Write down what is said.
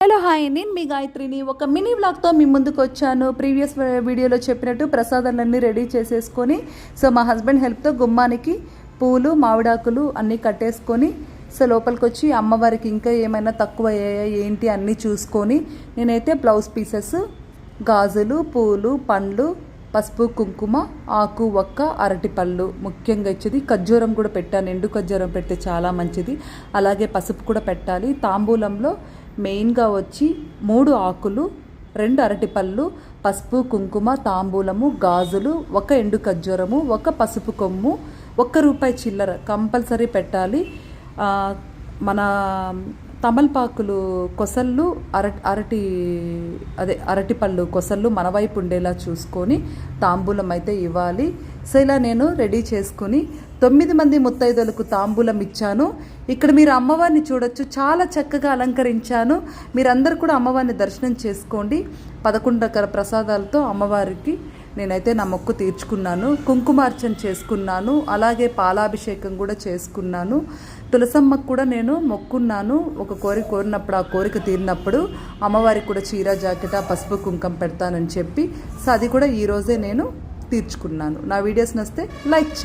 Hello hi, నేను మీ గాయత్రిని ఒక మినీ వ్లాగ్తో మీ ముందుకు వచ్చాను. ప్రీవియస్ వీడియోలో చెప్పినట్టు ప్రసాదాలన్నీ రెడీ చేసేసుకొని, సో మా హస్బెండ్ హెల్ప్తో గుమ్మానికి పూలు మామిడాకులు అన్నీ కట్టేసుకొని, సో లోపలికి వచ్చి అమ్మవారికి ఇంకా ఏమైనా తక్కువ అయ్యాయా ఏంటి అన్నీ చూసుకొని, నేనైతే బ్లౌజ్ పీసెస్, గాజులు, పూలు, పండ్లు, పసుపు, కుంకుమ, ఆకు, ఒక్క, అరటిపళ్ళు, ముఖ్యంగా ఇచ్చేది ఖర్జూరం కూడా పెట్టాను. ఎండు ఖర్జూరం పెడితే చాలా మంచిది. అలాగే పసుపు కూడా పెట్టాలి. తాంబూలంలో మెయిన్గా వచ్చి 3 ఆకులు, 2 అరటిపళ్ళు, పసుపు, కుంకుమ, తాంబూలము, గాజులు, 1 ఎండు ఖర్జూరము, 1 పసుపు కొమ్ము, ₹1 చిల్లర కంపల్సరీ పెట్టాలి. మన తమలపాకులు కొసళ్ళు, అరటిపళ్ళు కొసళ్ళు మన వైపు ఉండేలా చూసుకొని తాంబూలం అయితే ఇవ్వాలి. సో ఇలా నేను రెడీ చేసుకుని 9 మంది ముత్తైదులకు తాంబూలం ఇచ్చాను. ఇక్కడ మీరు అమ్మవారిని చూడొచ్చు, చాలా చక్కగా అలంకరించాను. మీరందరూ కూడా అమ్మవారిని దర్శనం చేసుకోండి. 11 రకాల ప్రసాదాలతో అమ్మవారికి నేనైతే నా మొక్కు తీర్చుకున్నాను. కుంకుమార్చన చేసుకున్నాను. అలాగే పాలాభిషేకం కూడా చేసుకున్నాను. తులసమ్మకు కూడా నేను మొక్కున్నాను. ఒక కోరిక కోరినప్పుడు, ఆ కోరిక తీరినప్పుడు అమ్మవారికి కూడా చీర జాకెట్, పసుపు కుంకం పెడతానని చెప్పి, సో అది కూడా ఈరోజే నేను తీర్చుకున్నాను. నా వీడియోస్ నచ్చితే లైక్ చేయండి.